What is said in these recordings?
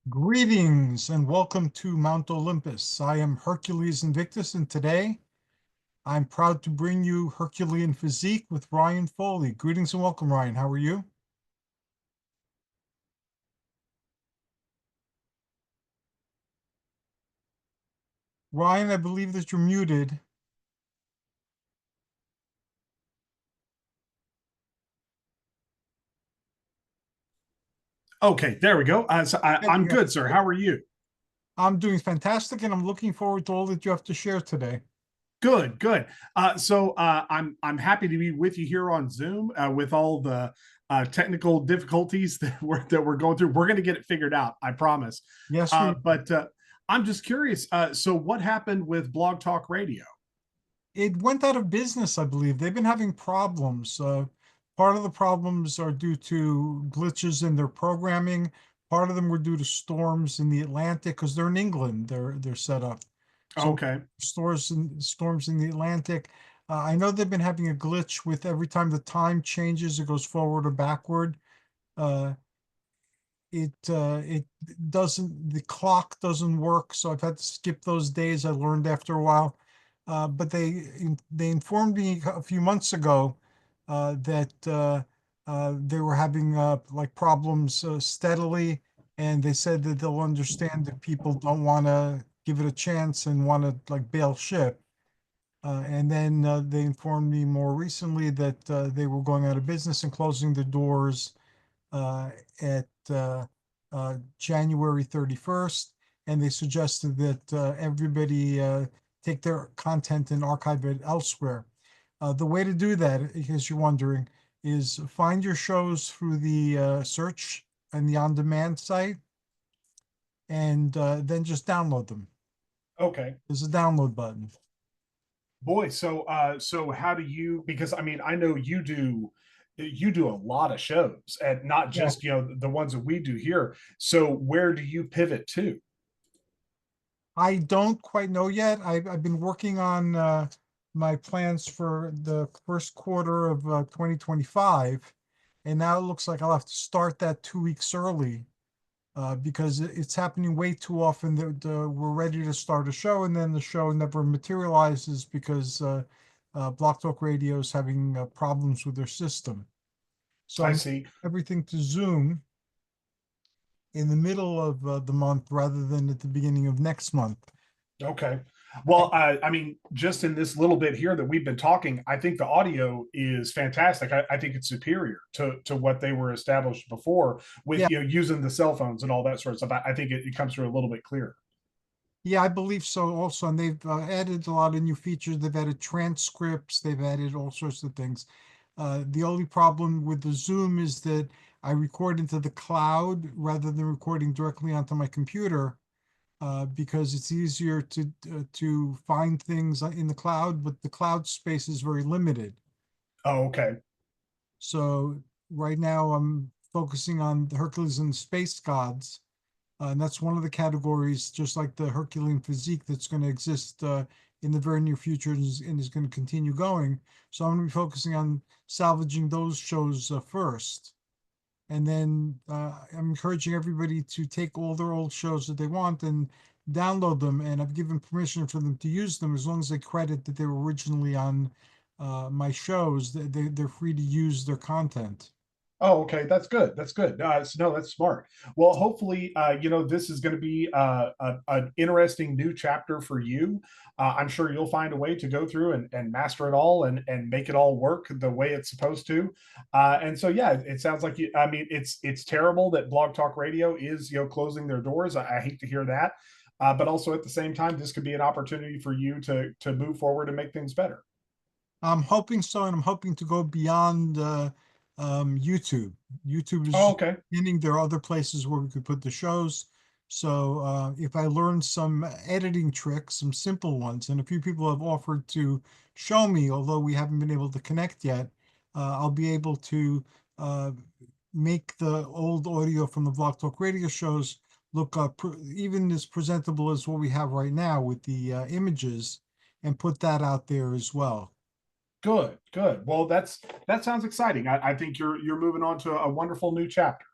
Greetings and welcome to Mount Olympus. I am Hercules Invictus, and today I'm proud to bring you Herculean Physique with Ryan Foley. Greetings and welcome, Ryan. How are you? Ryan, I believe that you're muted. Okay, there we go. There we I'm go. good, sir. How are you? I'm doing fantastic, and I'm looking forward to all that you have to share today. Good, good. I'm happy to be with you here on Zoom with all the technical difficulties that we're going through. We're going to get it figured out, I promise. Yes, we But I'm just curious. So, what happened with Blog Talk Radio? It went out of business, I believe. They've been having problems. Part of the problems are due to glitches in their programming. Part of them were due to storms in the Atlantic because they're in England. They're set up. So Okay, storms in the Atlantic. I know they've been having a glitch with every time the time changes, it goes forward or backward. Uh, it doesn't the clock doesn't work, so I've had to skip those days. I learned after a while. But they informed me a few months ago that they were having like problems steadily, and they said that they'll understand if people don't want to give it a chance and want to like bail ship. And then they informed me more recently that they were going out of business and closing the doors uh, at January 31st, and they suggested that everybody take their content and archive it elsewhere. The way to do that, because you're wondering, is find your shows through the search and the on-demand site, and then just download them. okay. There's a download button. Boy, so how do you, because I mean, I know you do a lot of shows and not Yeah. just, the ones that we do here. So where do you pivot to? I don't quite know yet. I've been working on my plans for the first quarter of 2025, and now it looks like I'll have to start that 2 weeks early because it's happening way too often that we're ready to start a show and then the show never materializes because Block Talk Radio is having problems with their system. So I I'm see. everything to Zoom in the middle of the month rather than at the beginning of next month. Okay. Well, I mean, just in this little bit here that we've been talking, I think the audio is fantastic. I think it's superior to what they were established before with Yeah. using the cell phones and all that sort of stuff. I think it comes through a little bit clearer. Yeah, I believe so also. And they've added a lot of new features. They've added transcripts, they've added all sorts of things. The only problem with the Zoom is that I record into the cloud rather than recording directly onto my computer because it's easier to find things in the cloud, but the cloud space is very limited. Oh, okay. So right now I'm focusing on the Hercules and the space gods. And that's one of the categories, just like the Herculean physique, that's going to exist in the very near future and is going to continue going. So I'm going to be focusing on salvaging those shows first. And then I'm encouraging everybody to take all their old shows that they want and download them. And I've given permission for them to use them as long as they credit that they were originally on my shows. They're free to use their content. Oh, okay. That's good. That's good. No, that's smart. Well, hopefully, this is going to be an interesting new chapter for you. I'm sure you'll find a way to go through and master it all and make it all work the way it's supposed to. And so, yeah, it sounds like you. I mean, it's terrible that Blog Talk Radio is closing their doors. I hate to hear that, but also at the same time, this could be an opportunity for you to move forward and make things better. I'm hoping so, and I'm hoping to go beyond YouTube. YouTube is Oh, just okay. beginning. There are other places where we could put the shows. So if I learn some editing tricks, some simple ones, and a few people have offered to show me, although we haven't been able to connect yet, I'll be able to uh, make the old audio from the Block Talk radio shows look even as presentable as what we have right now with the images, and put that out there as well. Good, good. Well, that sounds exciting. I think you're moving on to a wonderful new chapter.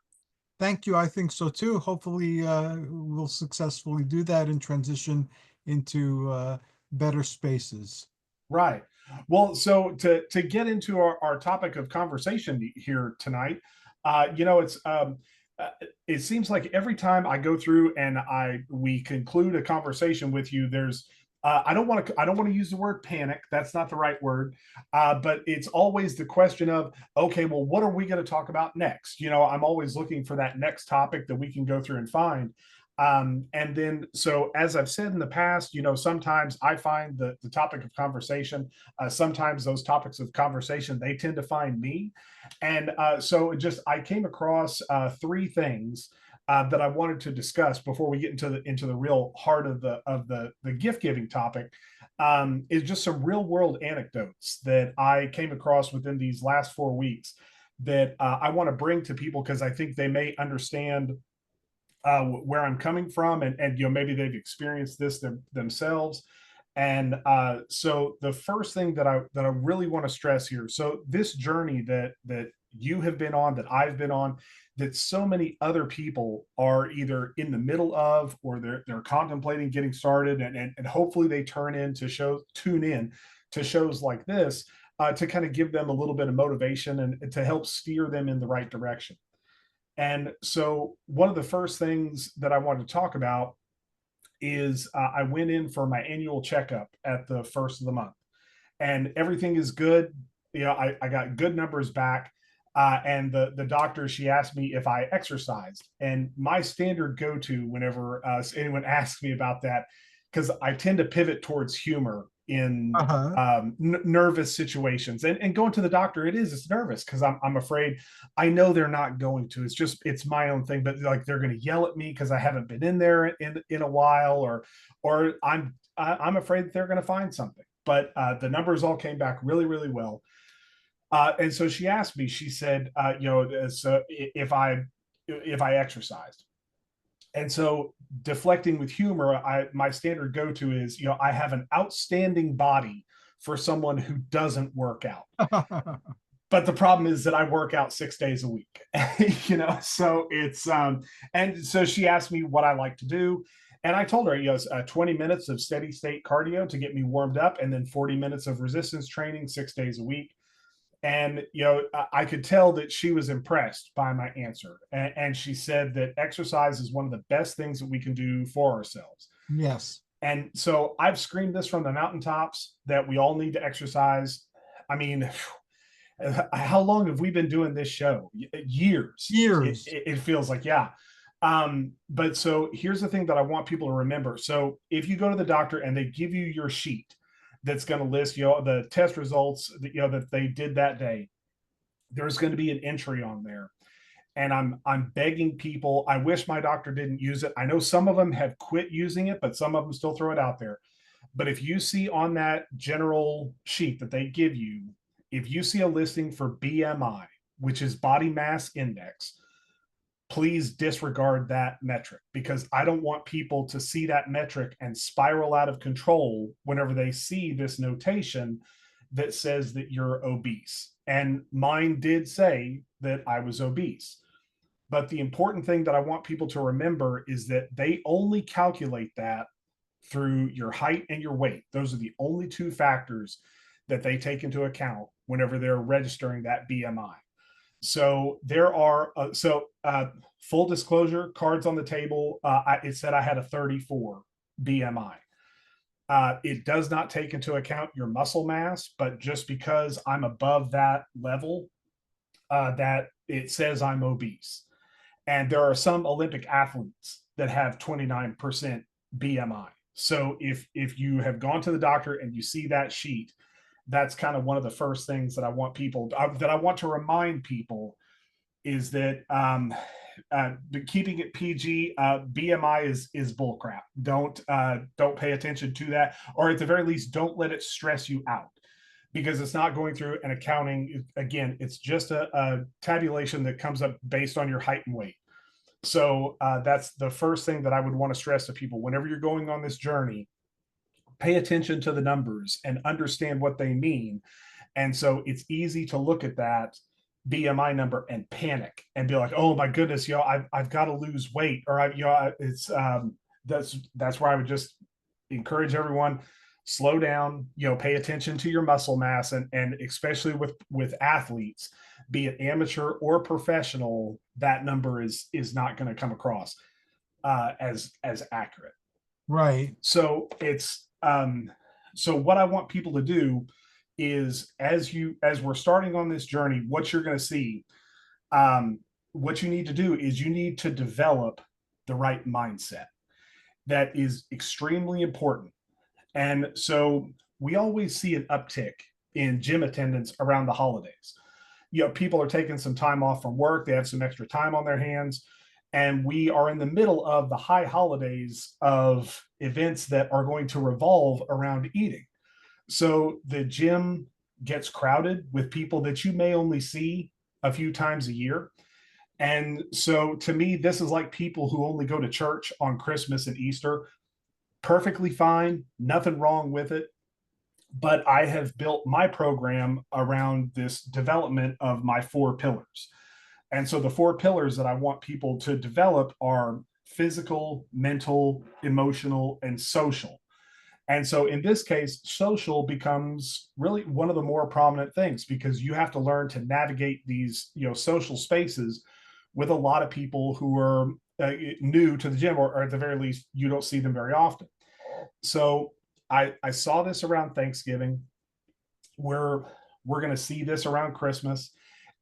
Thank you. I think so too. Hopefully, we'll successfully do that and transition into better spaces. Right. Well, so to get into our topic of conversation here tonight, it's it seems like every time I go through and we conclude a conversation with you, there's I don't want to use the word panic. That's not the right word. But it's always the question of, okay, well, what are we going to talk about next? I'm always looking for that next topic that we can go through and find. And then, so as I've said in the past, sometimes I find the topic of conversation. Sometimes those topics of conversation, they tend to find me. And so just I came across three things that I wanted to discuss before we get into the real heart of the gift giving topic. Is just some real world anecdotes that I came across within these last 4 weeks that I want to bring to people because I think they may understand where I'm coming from, and maybe they've experienced this themselves. And so the first thing that I really want to stress here, so this journey that you have been on, that I've been on, that so many other people are either in the middle of, or they're contemplating getting started, and hopefully they tune in to shows like this to kind of give them a little bit of motivation and to help steer them in the right direction. And so, one of the first things that I wanted to talk about is I went in for my annual checkup at the first of the month, and everything is good. I got good numbers back. And the doctor, she asked me if I exercised. And my standard go to whenever anyone asks me about that, because I tend to pivot towards humor in Uh-huh. nervous situations, and going to the doctor, it's nervous because I'm afraid. I know they're not going to, it's my own thing, but like they're going to yell at me because I haven't been in there in a while, or I'm afraid that they're going to find something. But the numbers all came back really, really well. And so she asked me, she said, so if I exercised. And so, deflecting with humor, my standard go to is, I have an outstanding body for someone who doesn't work out. But the problem is that I work out 6 days a week, so it's, and so she asked me what I like to do. And I told her, 20 minutes of steady state cardio to get me warmed up, and then 40 minutes of resistance training 6 days a week. And I could tell that she was impressed by my answer, and she said that exercise is one of the best things that we can do for ourselves. Yes. And so I've screamed this from the mountaintops that we all need to exercise. I mean, how long have we been doing this show? Years. Years. It feels like, yeah. But so here's the thing that I want people to remember. So if you go to the doctor and they give you your sheet that's going to list, the test results that, that they did that day, there's going to be an entry on there. And I'm begging people. I wish my doctor didn't use it. I know some of them have quit using it, but some of them still throw it out there. But if you see on that general sheet that they give you, if you see a listing for BMI, which is body mass index, please disregard that metric, because I don't want people to see that metric and spiral out of control whenever they see this notation that says that you're obese. And mine did say that I was obese. But the important thing that I want people to remember is that they only calculate that through your height and your weight. Those are the only two factors that they take into account whenever they're registering that BMI. So there are full disclosure, cards on the table. It said I had a 34 BMI. It does not take into account your muscle mass, but just because I'm above that level, that it says I'm obese. And there are some Olympic athletes that have 29% BMI. So if you have gone to the doctor and you see that sheet, that's kind of one of the first things that I want to remind people is that keeping it PG, BMI is bullcrap. Don't pay attention to that, or at the very least, don't let it stress you out, because it's not going through an accounting. Again, it's just a tabulation that comes up based on your height and weight. So that's the first thing that I would want to stress to people whenever you're going on this journey. Pay attention to the numbers and understand what they mean. And so it's easy to look at that BMI number and panic and be like, oh my goodness, I've got to lose weight, or it's that's where I would just encourage everyone, slow down, pay attention to your muscle mass, and especially with athletes, be it amateur or professional, that number is not going to come across as accurate. Right. So so what I want people to do is, as we're starting on this journey, what you're going to see, what you need to do is you need to develop the right mindset. That is extremely important. And so we always see an uptick in gym attendance around the holidays. People are taking some time off from work, they have some extra time on their hands, and we are in the middle of the high holidays of events that are going to revolve around eating. So the gym gets crowded with people that you may only see a few times a year. And so to me, this is like people who only go to church on Christmas and Easter. Perfectly fine, nothing wrong with it. But I have built my program around this development of my 4 pillars. And so the 4 pillars that I want people to develop are physical, mental, emotional, and social. And so in this case, social becomes really one of the more prominent things, because you have to learn to navigate these, social spaces with a lot of people who are new to the gym, or at the very least, you don't see them very often. So I saw this around Thanksgiving. We're going to see this around Christmas,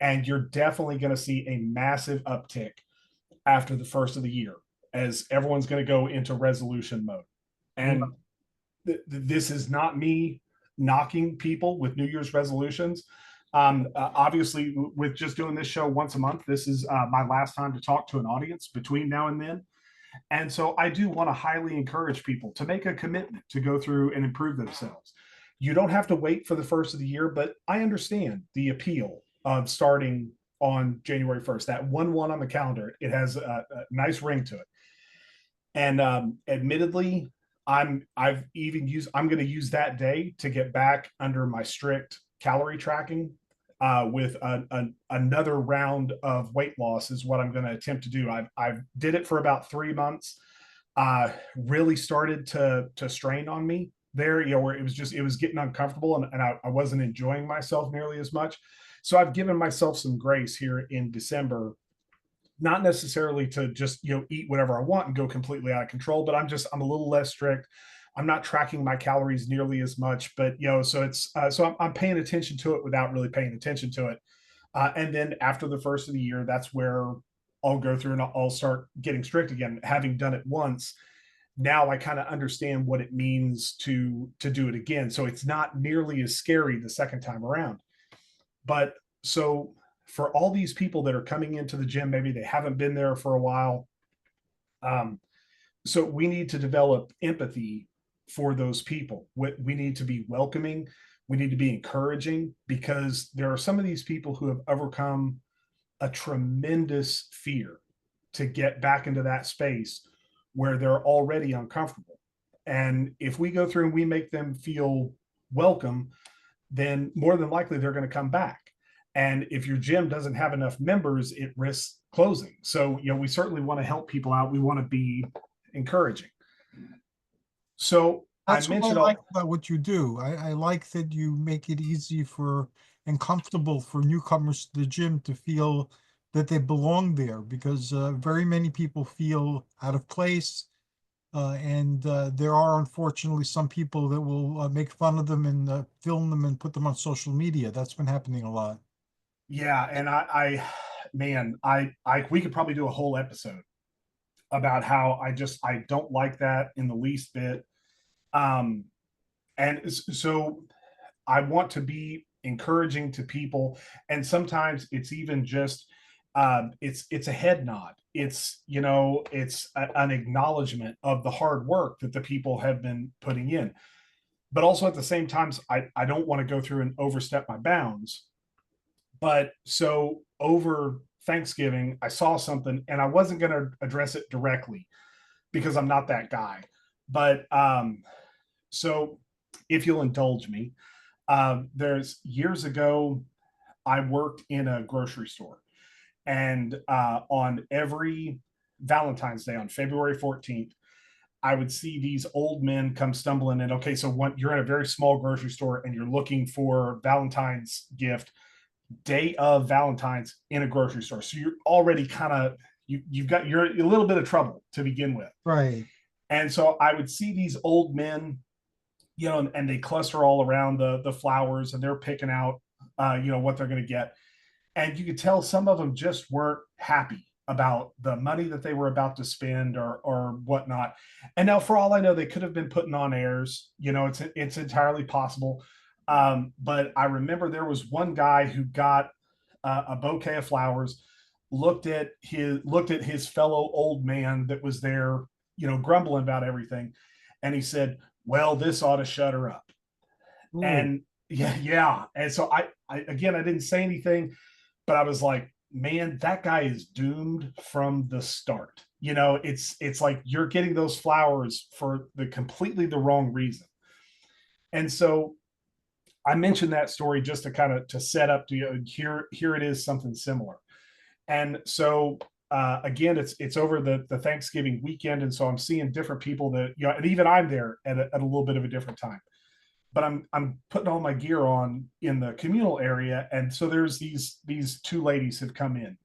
and you're definitely going to see a massive uptick after the first of the year, as everyone's going to go into resolution mode. And this is not me knocking people with New Year's resolutions. Obviously, with just doing this show once a month, this is my last time to talk to an audience between now and then. And so I do want to highly encourage people to make a commitment to go through and improve themselves. You don't have to wait for the first of the year, but I understand the appeal of starting on January 1st. That 1-1 on the calendar, it has a nice ring to it. And admittedly, I'm going to use that day to get back under my strict calorie tracking with another round of weight loss is what I'm going to attempt to do. I've did it for about 3 months. Really started to strain on me there, where it was getting uncomfortable, and I wasn't enjoying myself nearly as much. So I've given myself some grace here in December, not necessarily to just eat whatever I want and go completely out of control, but I'm a little less strict. I'm not tracking my calories nearly as much, but so it's so I'm paying attention to it without really paying attention to it. And then after the first of the year, that's where I'll go through and I'll start getting strict again. Having done it once, now I kind of understand what it means to do it again. So it's not nearly as scary the second time around. But so for all these people that are coming into the gym, maybe they haven't been there for a while. So we need to develop empathy for those people. We need to be welcoming. We need to be encouraging, because there are some of these people who have overcome a tremendous fear to get back into that space where they're already uncomfortable. And if we go through and we make them feel welcome, then more than likely they're going to come back. And if your gym doesn't have enough members, it risks closing. So, we certainly want to help people out. We want to be encouraging. So That's what I like about what you do. I like that you make it easy and comfortable for newcomers to the gym to feel that they belong there, because very many people feel out of place. And there are unfortunately some people that will make fun of them and film them and put them on social media. That's been happening a lot. Yeah, and we could probably do a whole episode about how I don't like that in the least bit. And so I want to be encouraging to people, and sometimes it's even just it's a head nod. It's an acknowledgement of the hard work that the people have been putting in. But also at the same time, I don't want to go through and overstep my bounds. But so over Thanksgiving, I saw something, and I wasn't going to address it directly because I'm not that guy. But so if you'll indulge me, there's years ago, I worked in a grocery store, and on every Valentine's Day on February 14th, I would see these old men come stumbling in. Okay, so you're in a very small grocery store and you're looking for Valentine's gift, day of Valentine's in a grocery store. So you're already kind of you're a little bit of trouble to begin with. Right. And so I would see these old men, and they cluster all around the flowers, and they're picking out, what they're going to get. And you could tell some of them just weren't happy about the money that they were about to spend or whatnot. And now, for all I know, they could have been putting on airs. It's entirely possible. But I remember there was one guy who got a bouquet of flowers, looked at his fellow old man that was there, grumbling about everything, and he said, "Well, this ought to shut her up." Ooh. And yeah. And so I again, I didn't say anything, but I was like, man, that guy is doomed from the start. It's like you're getting those flowers for the wrong reason. And so I mentioned that story just to kind of to set up to here it is, something similar. And so again, it's over the Thanksgiving weekend, and so I'm seeing different people that, and even I'm there at a little bit of a different time. But I'm putting all my gear on in the communal area, and so there's these two ladies have come in,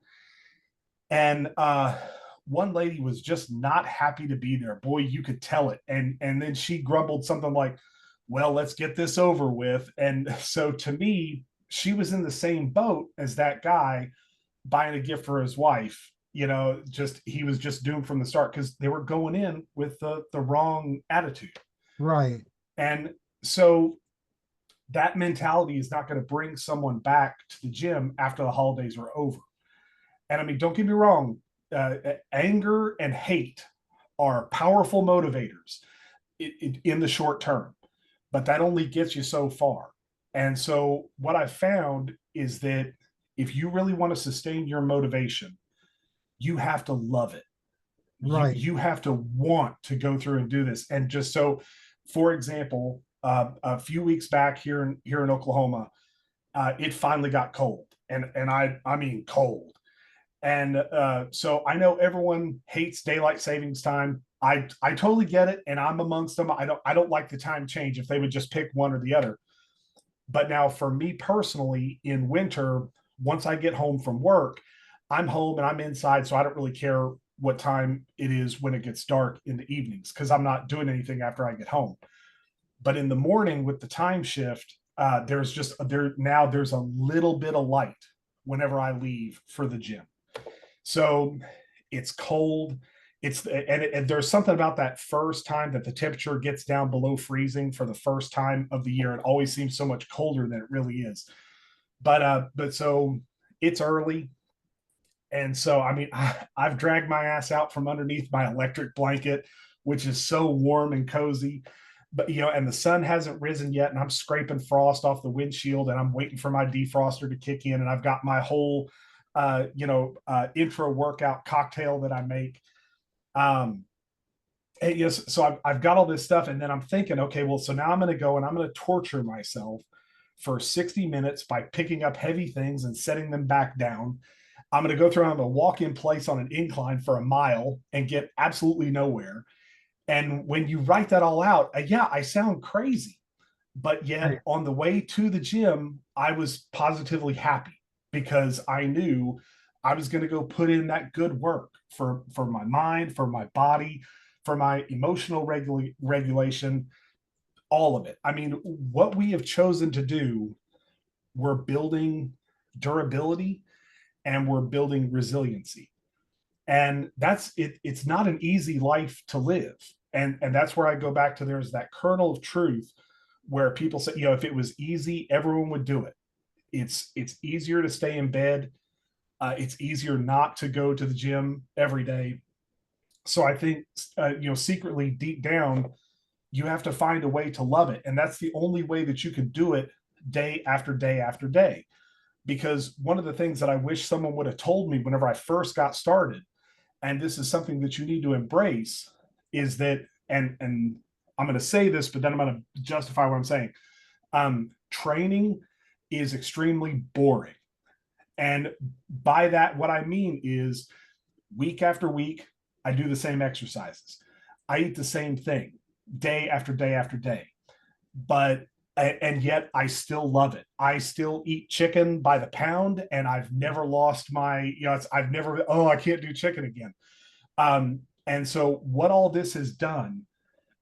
and one lady was just not happy to be there. Boy, you could tell it. And then she grumbled something like, "Well, let's get this over with." And so to me, she was in the same boat as that guy buying a gift for his wife. Just he was just doomed from the start because they were going in with the wrong attitude. Right. And so that mentality is not going to bring someone back to the gym after the holidays are over. And I mean, don't get me wrong, anger and hate are powerful motivators in the short term, but that only gets you so far. And so what I've found is that if you really want to sustain your motivation, you have to love it. Right. You have to want to go through and do this. And just so, for example, a few weeks back here in Oklahoma, it finally got cold, and I mean cold. And so I know everyone hates daylight savings time. I totally get it, and I'm amongst them. I don't like the time change if they would just pick one or the other. But now for me personally, in winter, once I get home from work, I'm home and I'm inside, so I don't really care what time it is when it gets dark in the evenings because I'm not doing anything after I get home. But in the morning with the time shift, there's a little bit of light whenever I leave for the gym. So it's cold. And there's something about that first time that the temperature gets down below freezing for the first time of the year. It always seems so much colder than it really is. But so it's early. And so, I mean, I've dragged my ass out from underneath my electric blanket, which is so warm and cozy. But, and the sun hasn't risen yet, and I'm scraping frost off the windshield, and I'm waiting for my defroster to kick in. And I've got my whole, intro workout cocktail that I make. Um, and yes, so I've got all this stuff, and then I'm thinking, okay, well, so now I'm going to go and I'm going to torture myself for 60 minutes by picking up heavy things and setting them back down. I'm going to go through, I'm going to walk in place on an incline for a mile and get absolutely nowhere. And when you write that all out, yeah, I sound crazy, but yet Right. on the way to the gym, I was positively happy because I knew I was going to go put in that good work for my mind, for my body, for my emotional regulation, all of it. I mean, what we have chosen to do, we're building durability and we're building resiliency. And that's it. It's not an easy life to live. And that's where I go back to, there's that kernel of truth where people say, if it was easy, everyone would do it. It's easier to stay in bed. It's easier not to go to the gym every day. So I think, secretly deep down, you have to find a way to love it. And that's the only way that you can do it day after day after day. Because one of the things that I wish someone would have told me whenever I first got started, and this is something that you need to embrace, is that, and I'm going to say this, but then I'm going to justify what I'm saying. Training is extremely boring. And by that, what I mean is week after week, I do the same exercises. I eat the same thing day after day after day. But and yet I still love it. I still eat chicken by the pound, and I've never lost my, I've never, oh, I can't do chicken again. And so what all this has done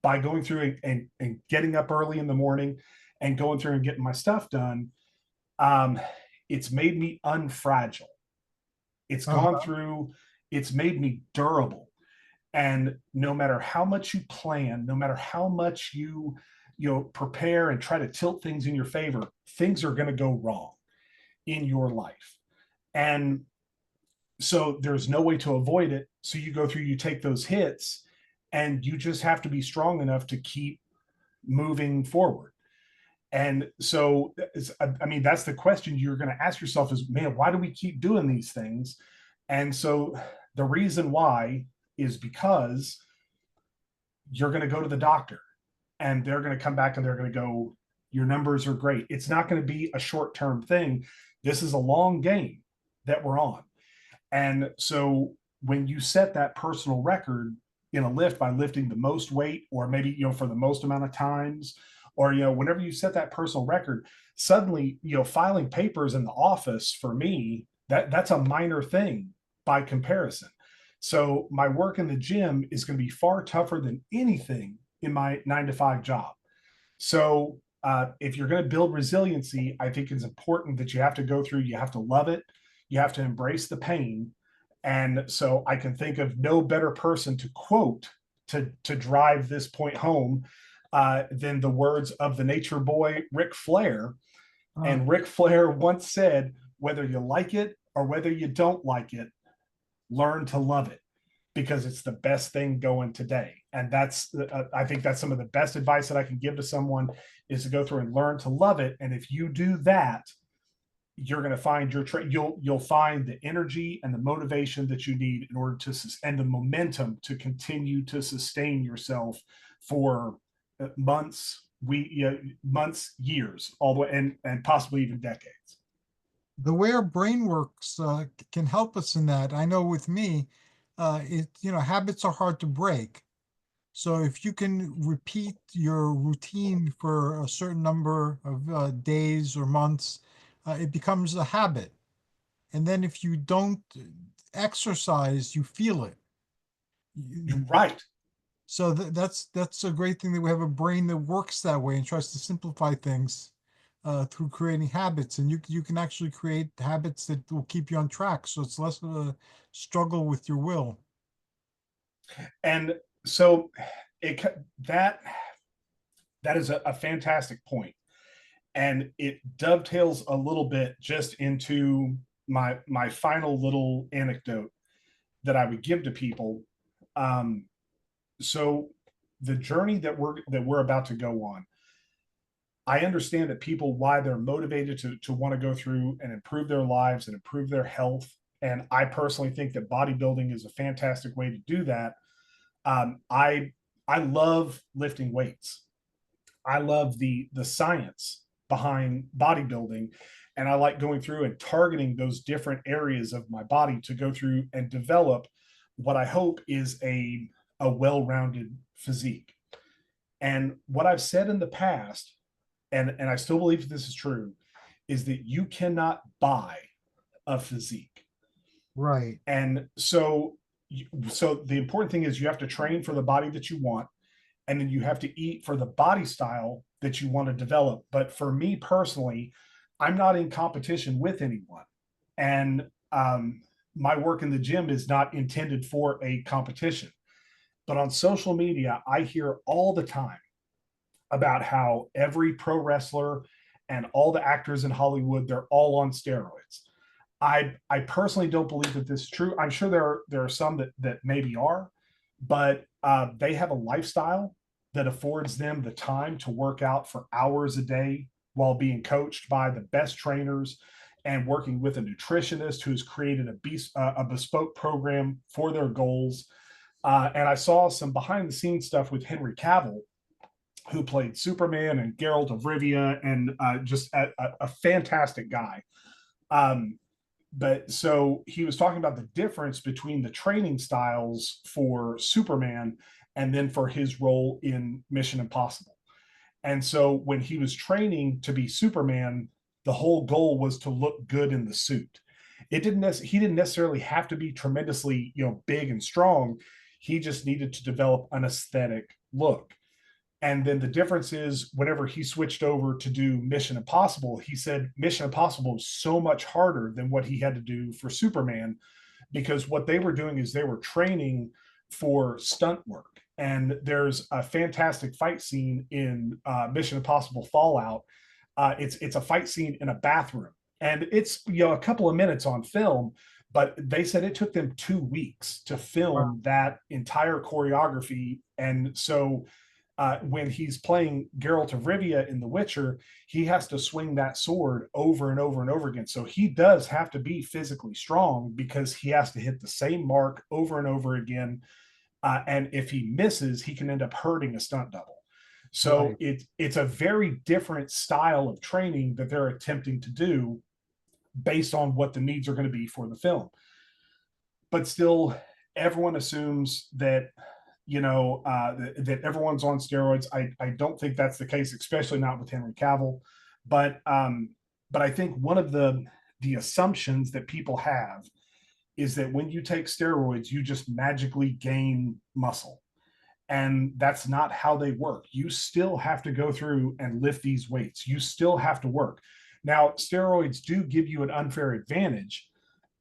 by going through and getting up early in the morning and going through and getting my stuff done, um, it's made me unfragile. It's gone Uh-huh. through, it's made me durable. And no matter how much you plan, no matter how much you prepare and try to tilt things in your favor, things are going to go wrong in your life. And so there's no way to avoid it. So you go through, you take those hits, and you just have to be strong enough to keep moving forward. And so, I mean, that's the question you're going to ask yourself is, man, why do we keep doing these things? And so the reason why is because you're going to go to the doctor and they're going to come back and they're going to go, your numbers are great. It's not going to be a short term thing. This is a long game that we're on. And so when you set that personal record in a lift by lifting the most weight, or maybe, for the most amount of times, or, whenever you set that personal record, suddenly, filing papers in the office for me, that's a minor thing by comparison. So my work in the gym is going to be far tougher than anything in my 9 to 5 job. So if you're going to build resiliency, I think it's important that you have to go through, you have to love it, you have to embrace the pain. And so I can think of no better person to quote to drive this point home than the words of the nature boy, Ric Flair. Uh, And Ric Flair once said, whether you like it or whether you don't like it, learn to love it, because it's the best thing going today. And that's, I think that's some of the best advice that I can give to someone, is to go through and learn to love it. And if you do that, you're going to find you'll find the energy and the motivation that you need in order to, and the momentum to continue to sustain yourself for months, years, all the way, and possibly even decades. the way our brain works can help us in that. I know with me, habits are hard to break. So if you can repeat your routine for a certain number of days or months, it becomes a habit. And then if you don't exercise, you feel it. Right. So that's a great thing that we have a brain that works that way and tries to simplify things through creating habits. And you can actually create habits that will keep you on track. So it's less of a struggle with your will. And so it that that is a fantastic point. And it dovetails a little bit just into my final little anecdote that I would give to people. So the journey that we're about to go on, I understand that people, why they're motivated to want to go through and improve their lives and improve their health. And I personally think that bodybuilding is a fantastic way to do that. I love lifting weights. I love the science behind bodybuilding, and I like going through and targeting those different areas of my body to go through and develop what I hope is a well-rounded physique. And what I've said in the past, and I still believe this is true, is that you cannot buy a physique. Right. And so the important thing is you have to train for the body that you want, and then you have to eat for the body style that you want to develop. But for me personally, I'm not in competition with anyone. And my work in the gym is not intended for a competition. But on social media, I hear all the time about how every pro wrestler and all the actors in Hollywood, they're all on steroids. I personally don't believe that this is true. I'm sure there are some that maybe are, but they have a lifestyle that affords them the time to work out for hours a day while being coached by the best trainers and working with a nutritionist who's created a bespoke program for their goals. And I saw some behind the scenes stuff with Henry Cavill, who played Superman, and Geralt of Rivia, and just a fantastic guy. Um, But so he was talking about the difference between the training styles for Superman and then for his role in Mission Impossible. And so when he was training to be Superman, the whole goal was to look good in the suit. He didn't necessarily have to be tremendously, big and strong. He just needed to develop an aesthetic look. And then the difference is whenever he switched over to do Mission Impossible, he said Mission Impossible was so much harder than what he had to do for Superman, because what they were doing is they were training for stunt work. And there's a fantastic fight scene in Mission Impossible Fallout. It's a fight scene in a bathroom, and it's a couple of minutes on film, but they said it took them 2 weeks to Wow. film that entire choreography. And so when he's playing Geralt of Rivia in The Witcher, he has to swing that sword over and over and over again. So he does have to be physically strong because he has to hit the same mark over and over again. And if he misses, he can end up hurting a stunt double. So Right. it's a very different style of training that they're attempting to do based on what the needs are going to be for the film. But still, everyone assumes that that everyone's on steroids. I don't think that's the case, especially not with Henry Cavill. But I think one of the assumptions that people have is that when you take steroids, you just magically gain muscle. And that's not how they work. You still have to go through and lift these weights. You still have to work. Now, steroids do give you an unfair advantage,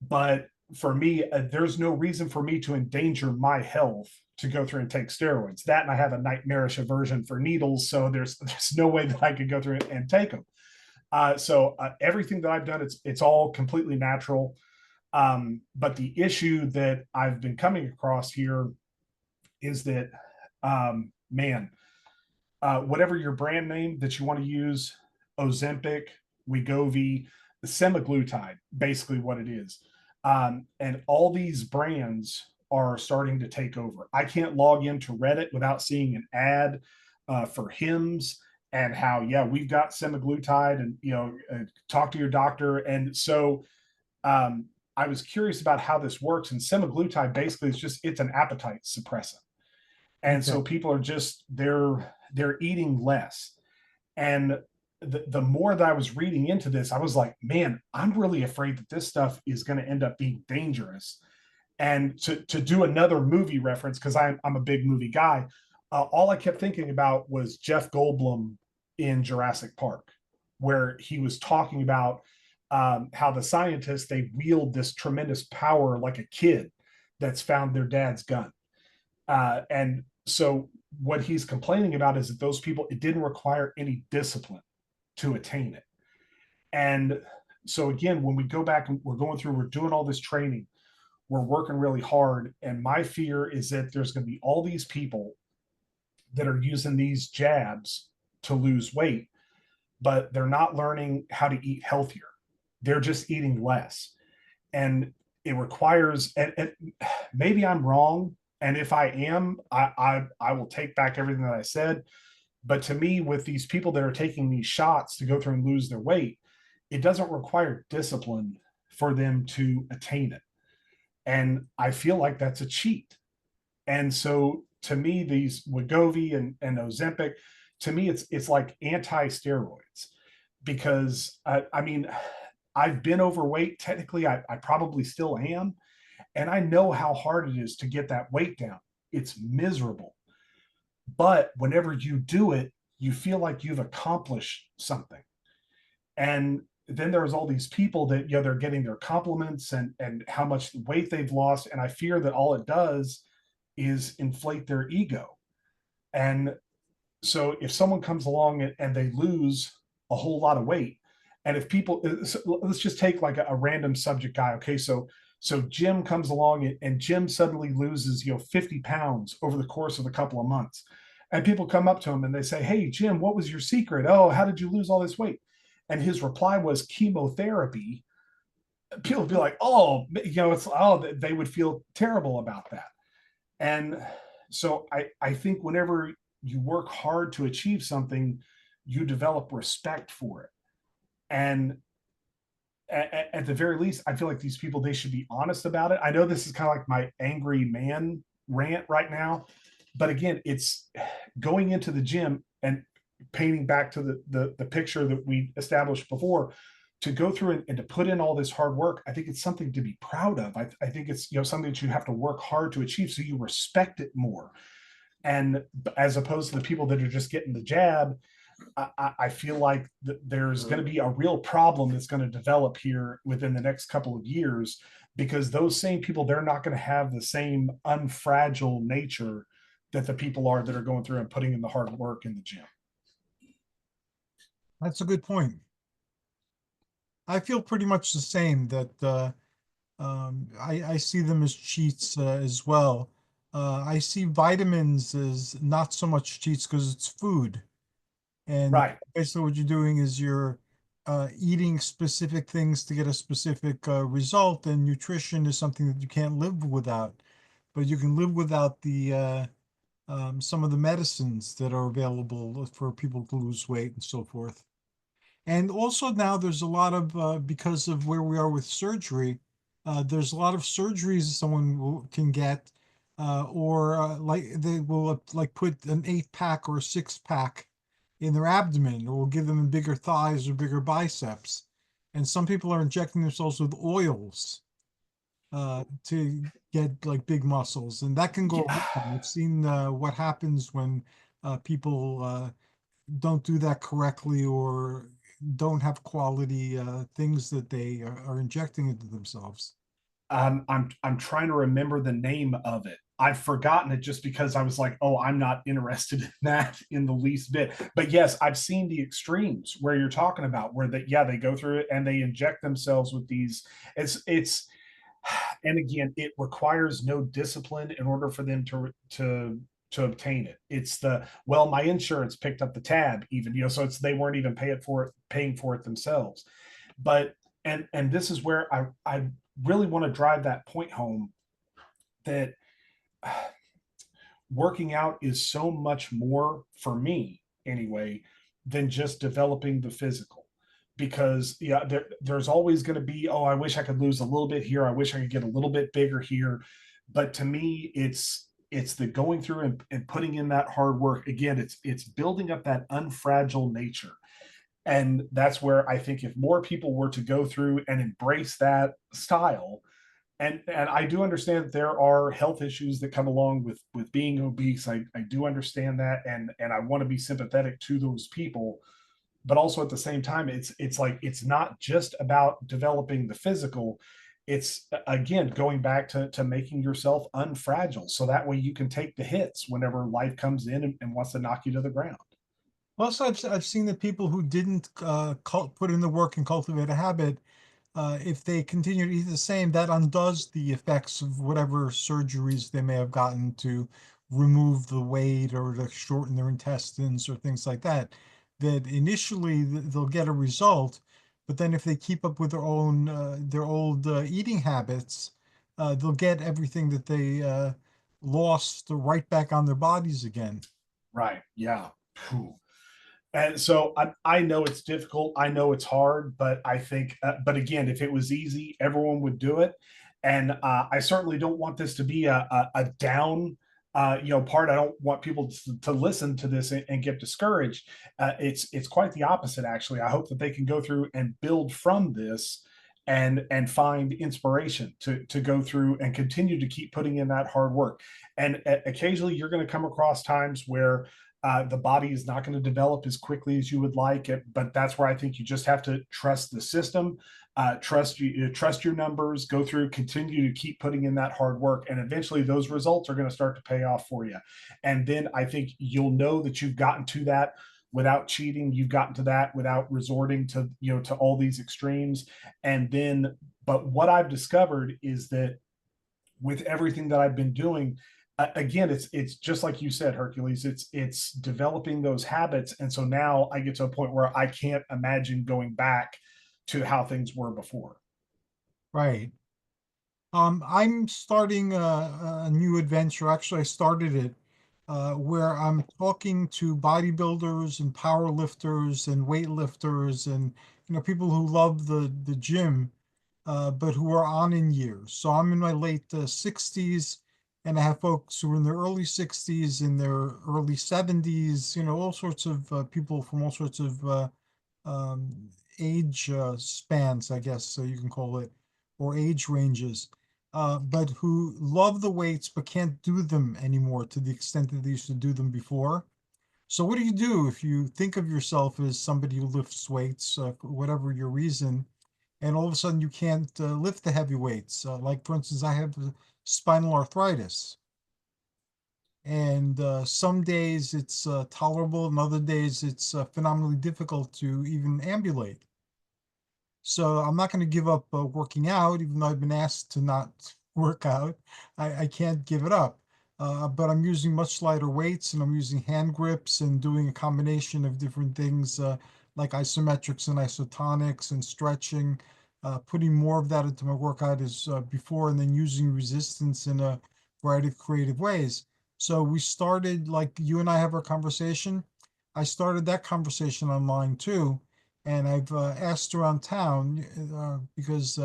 but for me, there's no reason for me to endanger my health to go through and take steroids. That, and I have a nightmarish aversion for needles, so there's no way that I could go through and take them. So everything that I've done, it's all completely natural. But the issue that I've been coming across here is that, man, whatever your brand name that you want to use, Ozempic, Wegovy, semaglutide, basically what it is. And all these brands are starting to take over. I can't log into Reddit without seeing an ad for Hims and how, yeah, we've got semaglutide, and, talk to your doctor. And so I was curious about how this works. And semaglutide basically is it's an appetite suppressant. And Okay. so people are they're eating less. And the more that I was reading into this, I was like, man, I'm really afraid that this stuff is going to end up being dangerous. And to do another movie reference, because I'm a big movie guy, all I kept thinking about was Jeff Goldblum in Jurassic Park, where he was talking about how the scientists, they wield this tremendous power like a kid that's found their dad's gun. And so what he's complaining about is that those people, it didn't require any discipline to attain it. And so again, when we go back and we're doing all this training, we're working really hard. And my fear is that there's going to be all these people that are using these jabs to lose weight, but they're not learning how to eat healthier. They're just eating less. And it requires, and maybe I'm wrong. And if I am, I will take back everything that I said. But to me, with these people that are taking these shots to go through and lose their weight, it doesn't require discipline for them to attain it. And I feel like that's a cheat. And so to me, these Wegovy and Ozempic, to me, it's like anti-steroids, because I mean, I've been overweight. Technically, I probably still am. And I know how hard it is to get that weight down. It's miserable. But whenever you do it, you feel like you've accomplished something. And then there's all these people that, they're getting their compliments and how much weight they've lost. And I fear that all it does is inflate their ego. And so if someone comes along and they lose a whole lot of weight, and if people, so let's just take like a random subject guy. Okay. So Jim comes along and Jim suddenly loses, 50 pounds over the course of a couple of months. And people come up to him and they say, "Hey, Jim, what was your secret? Oh, how did you lose all this weight?" And his reply was chemotherapy. People would be like, "Oh, they would feel terrible about that." And so I think whenever you work hard to achieve something, you develop respect for it. And at the very least, I feel like these people, they should be honest about it. I know this is kind of like my angry man rant right now, but again, it's going into the gym and painting back to the picture that we established before, to go through and to put in all this hard work. I think it's something to be proud of. I think it's, something that you have to work hard to achieve, so you respect it more. And as opposed to the people that are just getting the jab, I feel like there's going to be a real problem that's going to develop here within the next couple of years, because those same people, they're not going to have the same unfragile nature that the people are that are going through and putting in the hard work in the gym. That's a good point. I feel pretty much the same that I see them as cheats as well. I see vitamins as not so much cheats because it's food. And Right. basically, what you're doing is you're eating specific things to get a specific result, and nutrition is something that you can't live without. But you can live without the some of the medicines that are available for people to lose weight and so forth. And also now there's a lot of because of where we are with surgery, there's a lot of surgeries can get, or like they will like put an 8 pack or a 6 pack in their abdomen, or will give them bigger thighs or bigger biceps. And some people are injecting themselves with oils to get like big muscles, and that can go Yeah. wrong. We've seen what happens when people don't do that correctly, or don't have quality things that they are injecting into themselves. I'm trying to remember the name of it. I've forgotten it just because I was like, oh, I'm not interested in that in the least bit. But yes, I've seen the extremes where you're talking about, where they go through it and they inject themselves with these. It's and again, it requires no discipline in order for them to obtain it. It's the, well, my insurance picked up the tab, even, so it's, they weren't even paying for it themselves. But and this is where I really want to drive that point home, that working out is so much more, for me anyway, than just developing the physical. Because yeah, there's always going to be, oh, I wish I could lose a little bit here, I wish I could get a little bit bigger here. But to me, it's the going through and putting in that hard work. Again, it's building up that unfragile nature. And that's where I think if more people were to go through and embrace that style, and I do understand that there are health issues that come along with being obese. I do understand that, and I want to be sympathetic to those people. But also at the same time, it's like, it's not just about developing the physical. It's again going back to making yourself unfragile, so that way you can take the hits whenever life comes in and wants to knock you to the ground. Also, I've seen that people who didn't put in the work and cultivate a habit, if they continue to eat the same, that undoes the effects of whatever surgeries they may have gotten to remove the weight or to shorten their intestines or things like that. That initially they'll get a result, but then if they keep up with their old eating habits, they'll get everything that they lost right back on their bodies again. Right. Yeah. Whew. And so I know it's difficult. I know it's hard, but I think, but again, if it was easy, everyone would do it. And I certainly don't want this to be a down, part. I don't want people to listen to this and get discouraged. It's quite the opposite, actually. I hope that they can go through and build from this, and find inspiration to go through and continue to keep putting in that hard work. And occasionally, you're going to come across times where the body is not going to develop as quickly as you would like it, but that's where I think you just have to trust the system, trust your numbers, go through, continue to keep putting in that hard work, and eventually those results are going to start to pay off for you. And then I think you'll know that you've gotten to that without cheating. You've gotten to that without resorting to, to all these extremes. And then, but what I've discovered is that with everything that I've been doing, again, it's just like you said, Hercules. It's developing those habits, and so now I get to a point where I can't imagine going back to how things were before. Right. I'm starting a new adventure. Actually, I started it where I'm talking to bodybuilders and power lifters and weightlifters and people who love the gym, but who are on in years. So I'm in my late 60s, and I have folks who are in their early 60s, in their early 70s, all sorts of people from all sorts of um, age spans, I guess, so you can call it, or age ranges, but who love the weights but can't do them anymore to the extent that they used to do them before. So what do you do if you think of yourself as somebody who lifts weights, for whatever your reason, and all of a sudden you can't lift the heavy weights? Like, for instance, I have spinal arthritis, and some days it's tolerable, and other days it's phenomenally difficult to even ambulate. So I'm not going to give up working out, even though I've been asked to not work out. I can't give it up. But I'm using much lighter weights, and I'm using hand grips and doing a combination of different things like isometrics and isotonics and stretching, putting more of that into my workout as before, and then using resistance in a variety of creative ways. So we started, like you and I have our conversation. I started that conversation online too, and I've asked around town because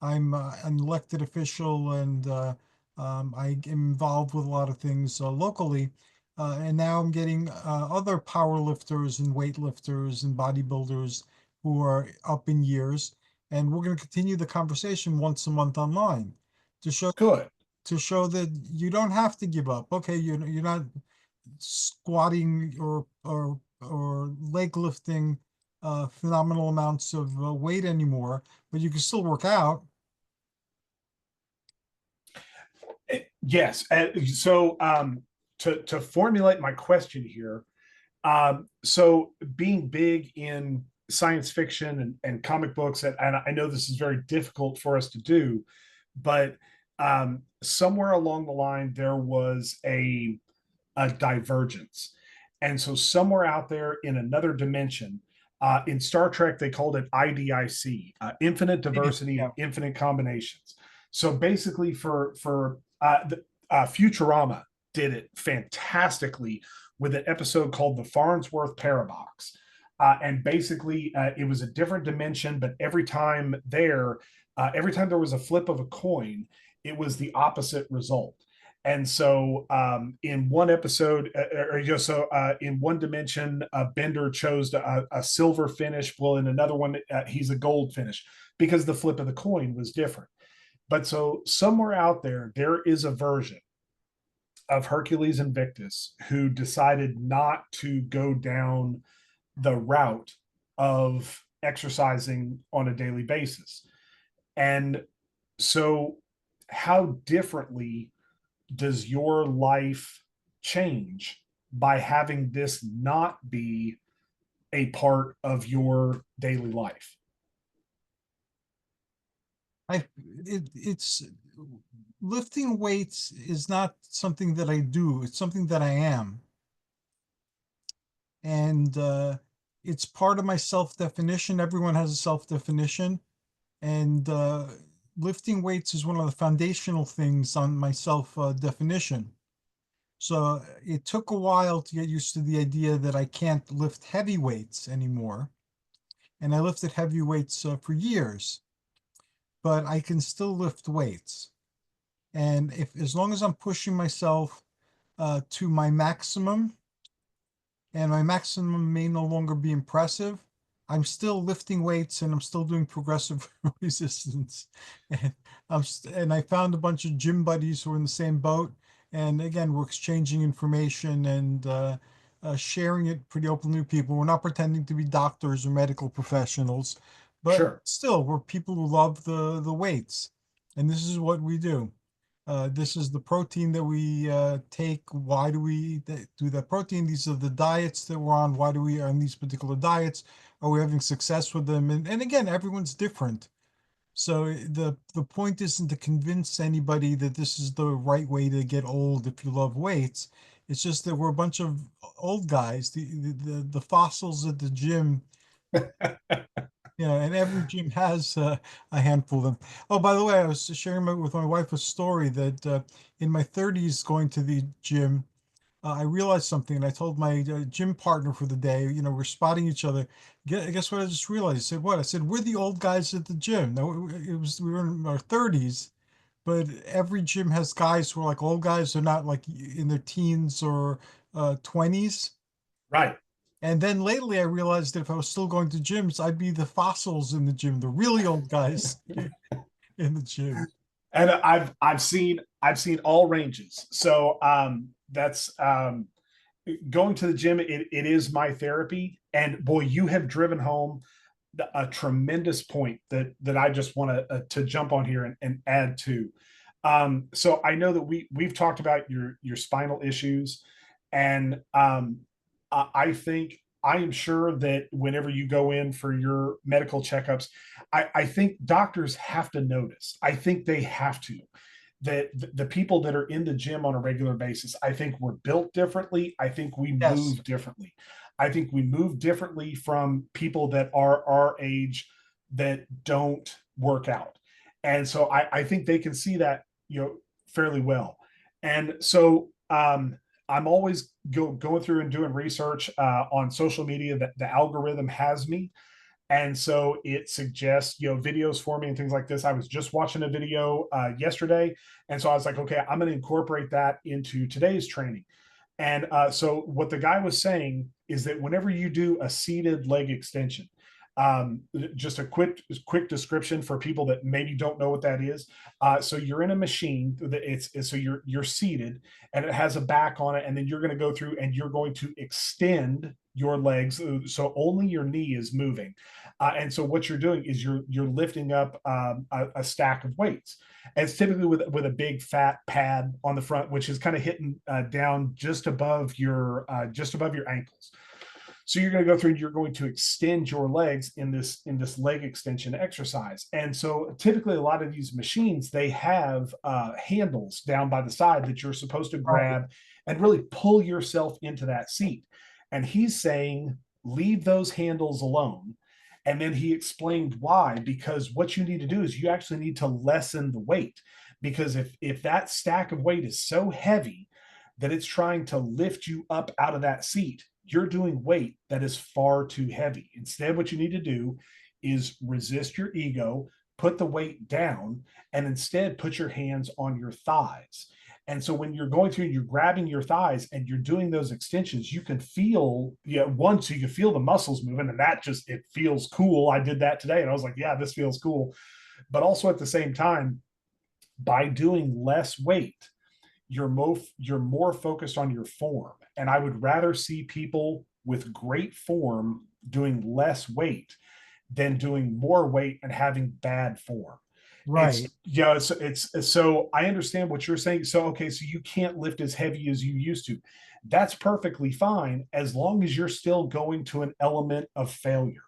I'm an elected official, and I am involved with a lot of things locally. And now I'm getting other power lifters and weightlifters and bodybuilders who are up in years, and we're going to continue the conversation once a month online to show Good. that you don't have to give up. Okay, you're not squatting or leg lifting phenomenal amounts of weight anymore, but you can still work out. Yes. So to formulate my question here, so being big in science fiction and comic books, and I know this is very difficult for us to do, but somewhere along the line there was a divergence. And so somewhere out there in another dimension, in Star Trek, they called it IDIC, infinite diversity, Yeah. infinite combinations. So basically, Futurama did it fantastically with an episode called the Farnsworth Paradox. And basically, it was a different dimension, but every time there was a flip of a coin, it was the opposite result. And so, in one episode, in one dimension, Bender chose a silver finish. Well, in another one, he's a gold finish because the flip of the coin was different. But so somewhere out there, there is a version of Hercules Invictus who decided not to go down the route of exercising on a daily basis. And so, how differently does your life change by having this not be a part of your daily life? I it's lifting weights is not something that I do. It's something that I am, and it's part of my self-definition. Everyone has a self-definition, and lifting weights is one of the foundational things on my self definition. So it took a while to get used to the idea that I can't lift heavy weights anymore. And I lifted heavy weights for years, but I can still lift weights. And if as long as I'm pushing myself to my maximum, and my maximum may no longer be impressive, I'm still lifting weights and I'm still doing progressive resistance. And and I found a bunch of gym buddies who are in the same boat. And again, we're exchanging information and sharing it pretty openly with people. We're not pretending to be doctors or medical professionals, but Sure. still, we're people who love the weights. And this is what we do. This is the protein that we take. Why do we do that protein? These are the diets that we're on. Why do we on these particular diets? Are we having success with them? And again, everyone's different. So the point isn't to convince anybody that this is the right way to get old if you love weights. It's just that we're a bunch of old guys, the fossils at the gym. Yeah, and every gym has a handful of them. Oh, by the way, I was sharing with my wife a story that in my 30s, going to the gym, I realized something, and I told my gym partner for the day, we're spotting each other. Guess what I just realized? I said, what? I said, we're the old guys at the gym. No, we were in our 30s, but every gym has guys who are like old guys. They're not like in their teens or 20s. Right. And then lately I realized that if I was still going to gyms, I'd be the fossils in the gym, the really old guys in the gym. And I've seen all ranges. So that's going to the gym. It is my therapy. And boy, you have driven home a tremendous point that I just want to jump on here and add to. So I know that we've talked about your spinal issues, and I think I am sure that whenever you go in for your medical checkups, I think doctors have to notice. I think they have to that the people that are in the gym on a regular basis, I think we're built differently. I think we Yes. move differently. I think we move differently from people that are our age that don't work out. And so I think they can see that, fairly well. And so I'm always going through and doing research on social media that the algorithm has me, and so it suggests videos for me and things like this. I was just watching a video yesterday, and so I was like, okay, I'm going to incorporate that into today's training. And so what the guy was saying is that whenever you do a seated leg extension, just a quick description for people that maybe don't know what that is. So you're in a machine that so you're seated, and it has a back on it, and then you're going to go through and you're going to extend your legs so only your knee is moving. And so what you're doing is you're lifting up a stack of weights. And it's typically with a big fat pad on the front, which is kind of hitting down just above your ankles. So you're going to go through and you're going to extend your legs in this leg extension exercise. And so typically a lot of these machines, they have handles down by the side that you're supposed to Right. grab and really pull yourself into that seat. And he's saying, leave those handles alone. And then he explained why, because what you need to do is you actually need to lessen the weight. Because if that stack of weight is so heavy that it's trying to lift you up out of that seat, you're doing weight that is far too heavy. Instead, what you need to do is resist your ego, put the weight down, and instead put your hands on your thighs. And so when you're going through, you're grabbing your thighs and you're doing those extensions, you can feel, so you can feel the muscles moving, and it feels cool. I did that today and I was like, yeah, this feels cool. But also at the same time, by doing less weight, you're more focused on your form. And I would rather see people with great form doing less weight than doing more weight and having bad form. It's Right. yeah, it's so I understand what you're saying. So okay, so you can't lift as heavy as you used to. That's perfectly fine as long as you're still going to an element of failure.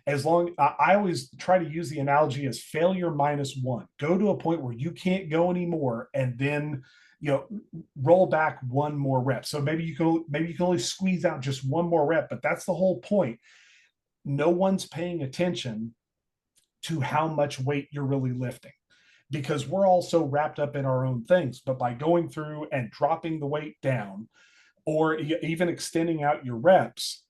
As long I always try to use the analogy as failure minus one. Go to a point where you can't go anymore, and then you know roll back one more rep. So maybe you can only squeeze out just one more rep, but that's the whole point. No one's paying attention to how much weight you're really lifting, because we're all so wrapped up in our own things. But by going through and dropping the weight down, or even extending out your reps,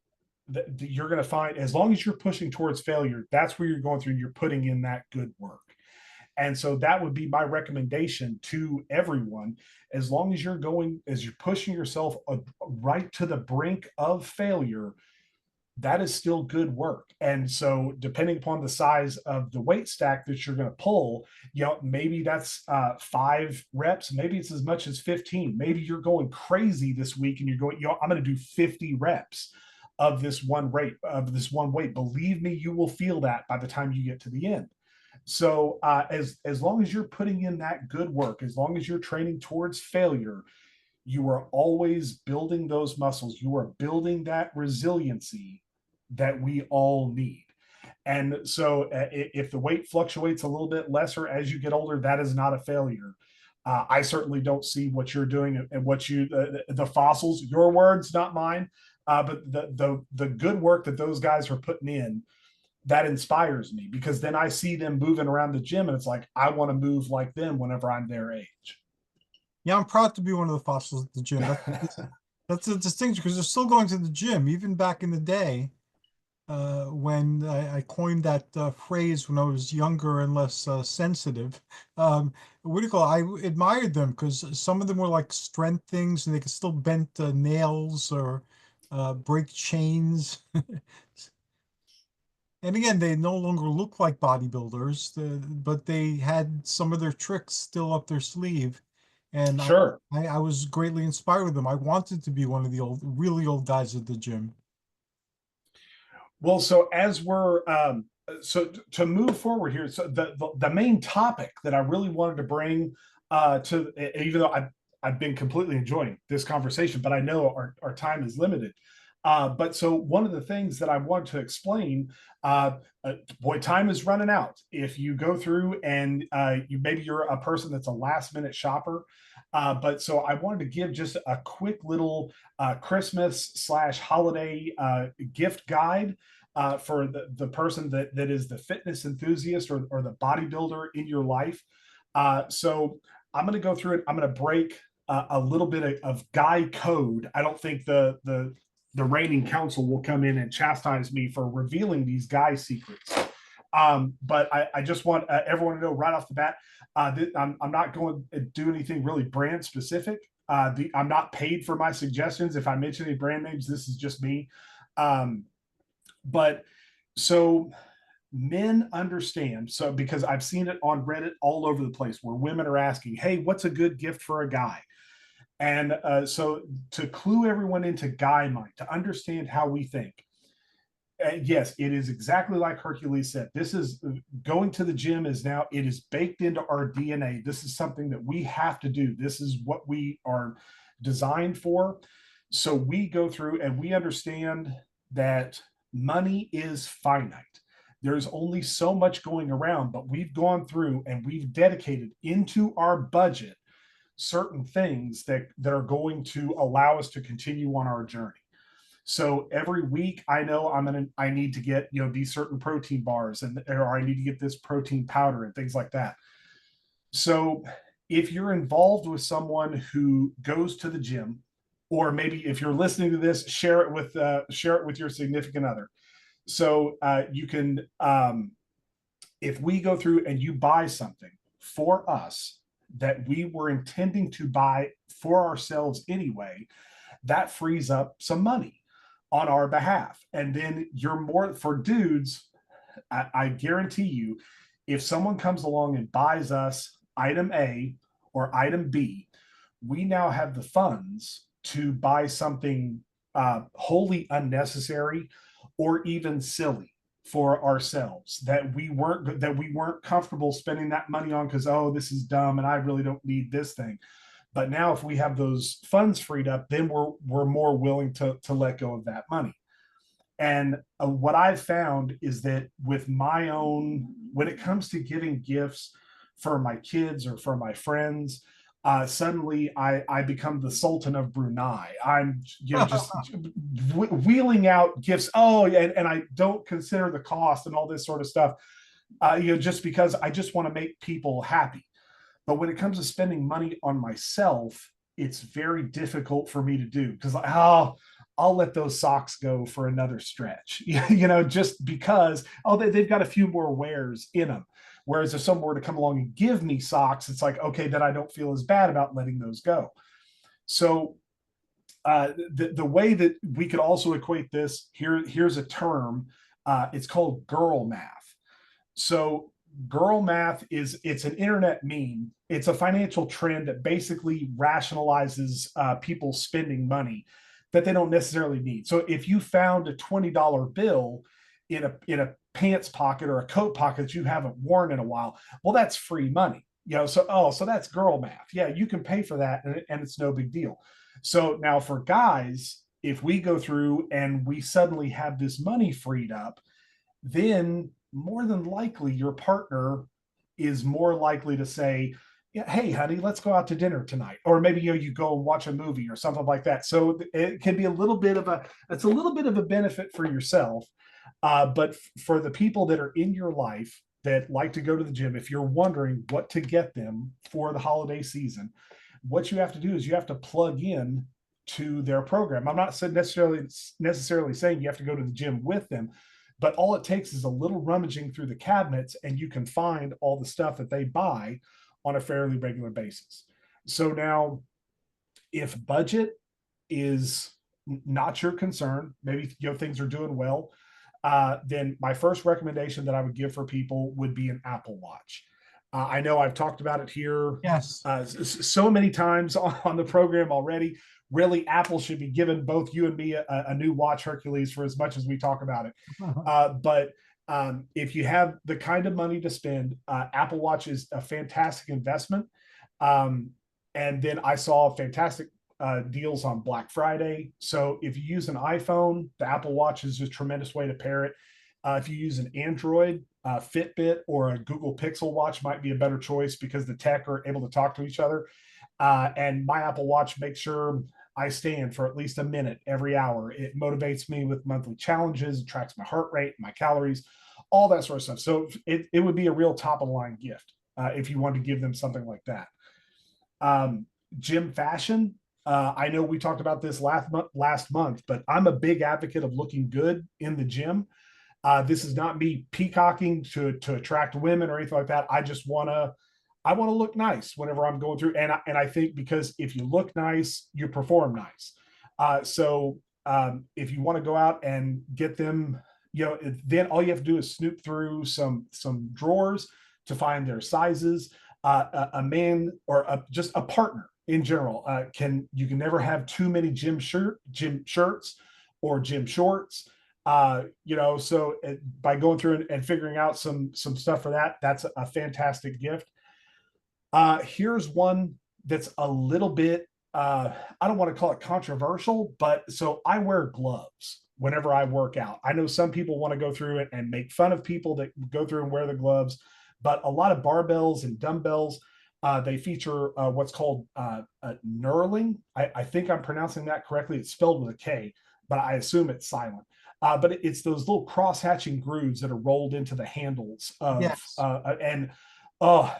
you're going to find, as long as you're pushing towards failure, that's where you're going through and you're putting in that good work. And so that would be my recommendation to everyone. As you're pushing yourself right to the brink of failure, that is still good work. And so depending upon the size of the weight stack that you're going to pull, maybe that's 5 reps, maybe it's as much as 15. Maybe you're going crazy this week and you're going, I'm going to do 50 reps of this one weight. Believe me, you will feel that by the time you get to the end. So as long as you're putting in that good work, as long as you're training towards failure, you are always building those muscles. You are building that resiliency that we all need. And so if the weight fluctuates a little bit lesser as you get older, that is not a failure. I certainly don't see what you're doing and what the fossils, your words, not mine, but the good work that those guys are putting in, that inspires me, because then I see them moving around the gym and it's like, I want to move like them whenever I'm their age. Yeah, I'm proud to be one of the fossils at the gym. That's That's a distinction because they're still going to the gym, even back in the day, when I coined that phrase when I was younger and less sensitive. What do you call it? I admired them because some of them were like strength things and they could still bend nails or break chains. And again, they no longer look like bodybuilders, but they had some of their tricks still up their sleeve. And Sure. I was greatly inspired with them. I wanted to be one of the really old guys at the gym. Well, so as we're so to move forward here, so the main topic that I really wanted to bring to, even though I've been completely enjoying this conversation, but I know our time is limited. But so one of the things that I want to explain, boy, time is running out. If you go through and maybe you're a person that's a last minute shopper, but so I wanted to give just a quick little Christmas slash holiday gift guide for the person that is the fitness enthusiast or the bodybuilder in your life. So I'm going to go through it. I'm going to break a little bit of guy code. I don't think the reigning council will come in and chastise me for revealing these guy secrets. But I just want everyone to know right off the bat, I'm not going to do anything really brand specific. I'm not paid for my suggestions. If I mention any brand names, this is just me. But so men understand. So because I've seen it on Reddit all over the place where women are asking, hey, what's a good gift for a guy? And so to clue everyone into guy mind, to understand how we think, yes, it is exactly like Hercules said. This is going to the gym is now, it is baked into our DNA. This is something that we have to do. This is what we are designed for. So we go through and we understand that money is finite. There's only so much going around, but we've gone through and we've dedicated into our budget certain things that are going to allow us to continue on our journey. So every week I know I need to get, these certain protein bars or I need to get this protein powder and things like that. So if you're involved with someone who goes to the gym, or maybe if you're listening to this, share it with your significant other. So you can, if we go through and you buy something for us that we were intending to buy for ourselves anyway, that frees up some money on our behalf. And then you're more for dudes. I guarantee you, if someone comes along and buys us item A or item B, we now have the funds to buy something wholly unnecessary or even silly for ourselves that we weren't comfortable spending that money on because, oh, this is dumb and I really don't need this thing. But now if we have those funds freed up, then we're more willing to let go of that money. And what I've found is that with my own, when it comes to giving gifts for my kids or for my friends, suddenly I become the Sultan of Brunei. I'm just wheeling out gifts. Oh, and I don't consider the cost and all this sort of stuff. Just because I just want to make people happy. But when it comes to spending money on myself, it's very difficult for me to do because I'll let those socks go for another stretch, just because, they've got a few more wears in them. Whereas if someone were to come along and give me socks, it's like, okay, then I don't feel as bad about letting those go. So the way that we could also equate this, here's a term, it's called girl math. So girl math it's an internet meme. It's a financial trend that basically rationalizes people spending money that they don't necessarily need. So if you found a $20 bill in a pants pocket or a coat pocket that you haven't worn in a while, well, that's free money. So that's girl math. Yeah, you can pay for that and it's no big deal. So now for guys, if we go through and we suddenly have this money freed up, then more than likely your partner is more likely to say, yeah, hey, honey, let's go out to dinner tonight. Or maybe you go and watch a movie or something like that. So it can be a little bit of a benefit for yourself. But for the people that are in your life that like to go to the gym, if you're wondering what to get them for the holiday season, what you have to do is you have to plug in to their program. I'm not necessarily saying you have to go to the gym with them, but all it takes is a little rummaging through the cabinets and you can find all the stuff that they buy on a fairly regular basis. So now, if budget is not your concern, maybe things are doing well, then my first recommendation that I would give for people would be an Apple Watch. I know I've talked about it here Yes. so many times on the program already. Really, Apple should be giving both you and me a new watch, Hercules, for as much as we talk about it. But if you have the kind of money to spend, Apple Watch is a fantastic investment. And then I saw fantastic deals on Black Friday. So if you use an iPhone, the Apple Watch is a tremendous way to pair it. If you use an Android, Fitbit or a Google Pixel watch might be a better choice because the tech are able to talk to each other. And my Apple Watch makes sure I stand for at least a minute every hour. It motivates me with monthly challenges, it tracks my heart rate, my calories, all that sort of stuff. So it would be a real top of the line gift if you want to give them something like that. Gym fashion. I know we talked about this last month, but I'm a big advocate of looking good in the gym. This is not me peacocking to attract women or anything like that. I want to look nice whenever I'm going through. And I think because if you look nice, you perform nice. So if you want to go out and get them, then all you have to do is snoop through some drawers to find their sizes. A man or just a partner in general you can never have too many gym shirts or gym shorts. So by going through and figuring out some stuff for that, that's a fantastic gift. Here's one that's a little bit, I don't want to call it controversial, but so I wear gloves whenever I work out. I know some people want to go through it and make fun of people that go through and wear the gloves, but a lot of barbells and dumbbells, they feature what's called knurling. I think I'm pronouncing that correctly. It's spelled with a K, but I assume it's silent. But it's those little cross-hatching grooves that are rolled into the handles of, Yes. and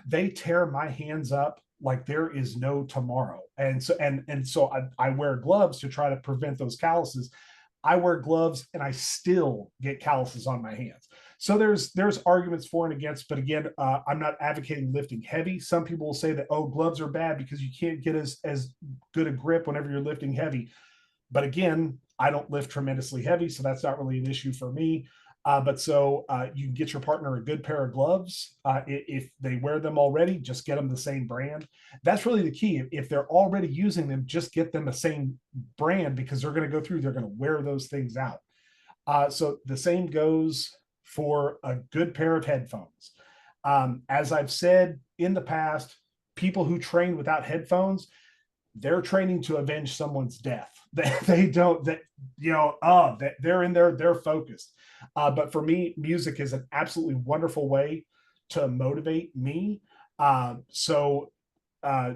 they tear my hands up like there is no tomorrow. And so I wear gloves to try to prevent those calluses. I wear gloves and I still get calluses on my hands. So there's arguments for and against, but again, I'm not advocating lifting heavy. Some people will say that, oh, gloves are bad because you can't get as good a grip whenever you're lifting heavy. But again, I don't lift tremendously heavy, so that's not really an issue for me. But you can get your partner a good pair of gloves. If they wear them already, just get them the same brand. That's really the key. If they're already using them, just get them the same brand because they're going to go through, they're going to wear those things out. So the same goes for a good pair of headphones. As I've said in the past, people who train without headphones, they're training to avenge someone's death. They don't, they're in there, they're focused. But for me, music is an absolutely wonderful way to motivate me.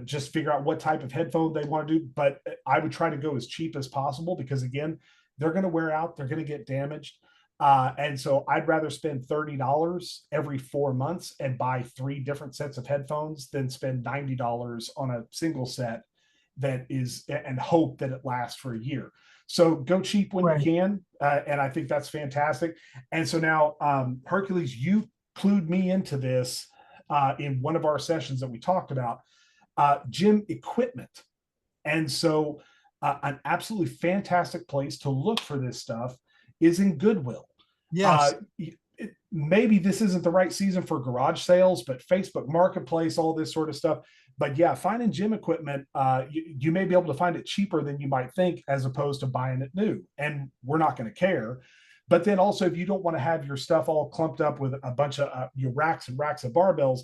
Just figure out what type of headphone they want to do. But I would try to go as cheap as possible because, again, they're going to wear out, they're going to get damaged. And so I'd rather spend $30 every 4 months and buy 3 different sets of headphones than spend $90 on a single set that is and hope that it lasts for a year. So go cheap when you can. And I think that's fantastic. And so now, Hercules, you clued me into this in one of our sessions that we talked about, gym equipment. And so an absolutely fantastic place to look for this stuff is in Goodwill. Yes. Maybe this isn't the right season for garage sales, but Facebook Marketplace, all this sort of stuff. But yeah, finding gym equipment, you may be able to find it cheaper than you might think as opposed to buying it new. And we're not going to care. But then also, if you don't want to have your stuff all clumped up with a bunch of your racks and racks of barbells,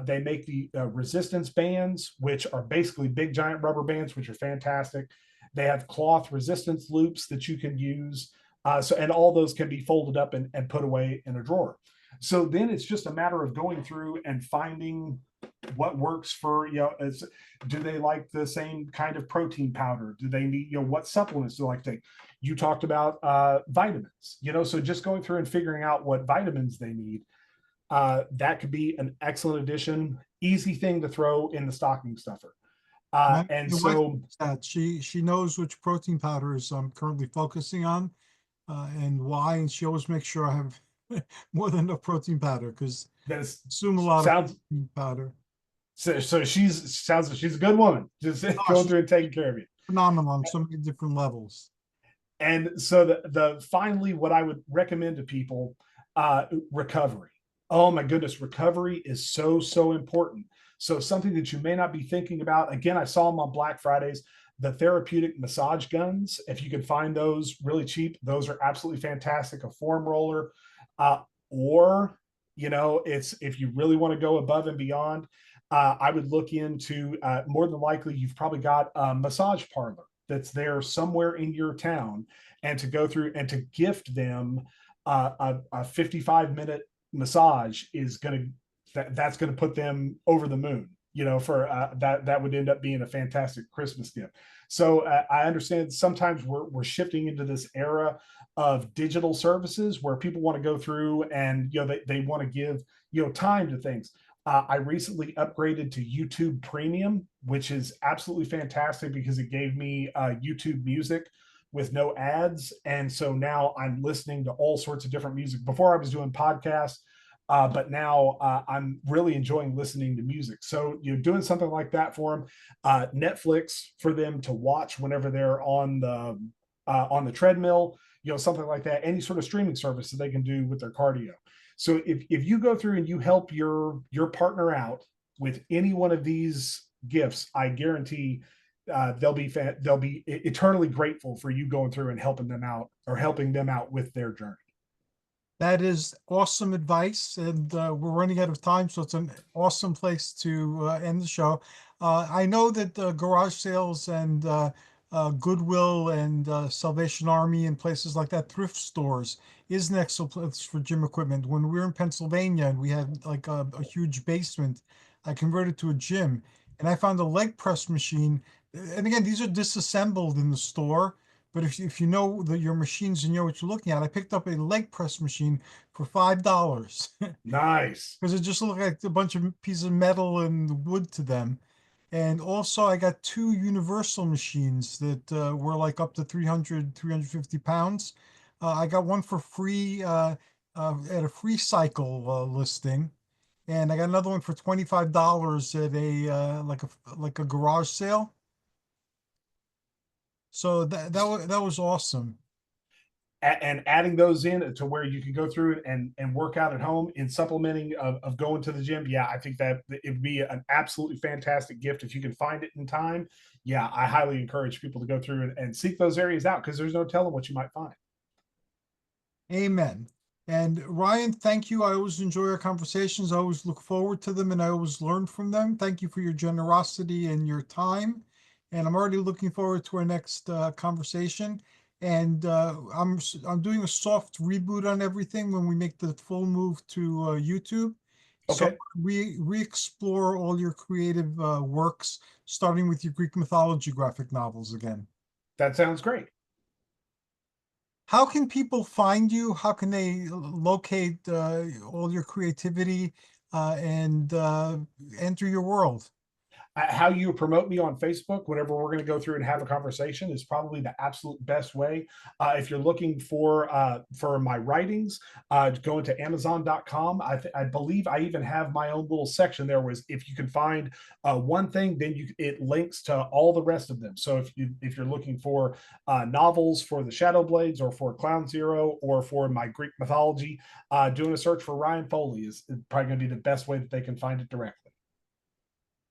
they make the resistance bands, which are basically big giant rubber bands, which are fantastic. They have cloth resistance loops that you can use. And all those can be folded up and put away in a drawer. So then it's just a matter of going through and finding what works for, do they like the same kind of protein powder? Do they need, what supplements do they like to take? You talked about vitamins, so just going through and figuring out what vitamins they need. That could be an excellent addition, easy thing to throw in the stocking stuffer. And My wife so knows that she knows which protein powders I'm currently focusing on, and why, and she always makes sure I have more than enough protein powder because that is, consume a lot of sounds protein powder. so she's sounds like she's a good woman, just Oh, going she's through and taking care of you. phenomenal on so many different levels. And so the finally, what I would recommend to people, recovery. Oh my goodness, recovery is so important. So something that you may not be thinking about. Again, I saw them on Black Fridays. The therapeutic massage guns, if you can find those really cheap, those are absolutely fantastic. A foam roller, uh, or it's if you really want to go above and beyond, I would look into, more than likely you've probably got a massage parlor that's there somewhere in your town, and to go through and to gift them a 55-minute massage is going to that's going to put them over the moon, for that would end up being a fantastic Christmas gift. So I understand sometimes we're shifting into this era of digital services where people want to go through and they want to give time to things. I recently upgraded to YouTube Premium, which is absolutely fantastic because it gave me YouTube music with no ads. And so now I'm listening to all sorts of different music. Before I was doing podcasts, but now I'm really enjoying listening to music. So you're doing something like that for them. Netflix for them to watch whenever they're on the treadmill, something like that. Any sort of streaming service that they can do with their cardio. So if you go through and you help your partner out with any one of these gifts, I guarantee they'll be eternally grateful for you going through and helping them out, or helping them out with their journey. That is awesome advice, and we're running out of time, so it's an awesome place to end the show. I know that garage sales and Goodwill and Salvation Army and places like that, thrift stores, is an excellent place for gym equipment. When we were in Pennsylvania and we had like a huge basement, I converted to a gym, and I found a leg press machine. And again, these are disassembled in the store. But if you know that your machines and you know what you're looking at, I picked up a leg press machine for $5 Nice. because it just looked like a bunch of pieces of metal and wood to them. And also I got two universal machines that were like up to 350 pounds. I got one for free at a free cycle listing. And I got another one for $25 at a like a garage sale. So that was awesome. And adding those in to where you can go through and work out at home in supplementing of going to the gym. Yeah, I think that it would be an absolutely fantastic gift if you can find it in time. Yeah, I highly encourage people to go through and seek those areas out because there's no telling what you might find. Amen. And Ryan, thank you. I always enjoy our conversations. I always look forward to them and I always learn from them. Thank you for your generosity and your time. And I'm already looking forward to our next conversation. And I'm doing a soft reboot on everything when we make the full move to YouTube. So Okay, we re-explore all your creative works, starting with your Greek mythology graphic novels again. that sounds great. How can people find you? How can they locate all your creativity and enter your world? How you promote me on Facebook whenever we're going to go through and have a conversation is probably the absolute best way. If you're looking for my writings, go into Amazon.com. I believe I even have my own little section there. Was if you can find one thing, then it links to all the rest of them. So if you're looking for novels for the Shadow Blades, or for Clown Zero, or for my Greek mythology, doing a search for Ryan Foley is probably going to be the best way that they can find it directly.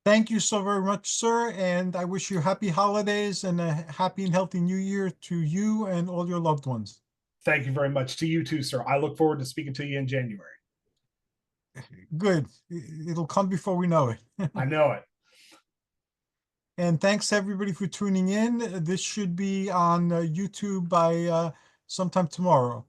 Thank you so very much, sir. And I wish you happy holidays and a happy and healthy new year to you and all your loved ones. Thank you very much to you too, sir. I look forward to speaking to you in January. Good. It'll come before we know it. I know it. And thanks everybody for tuning in. This should be on YouTube by sometime tomorrow.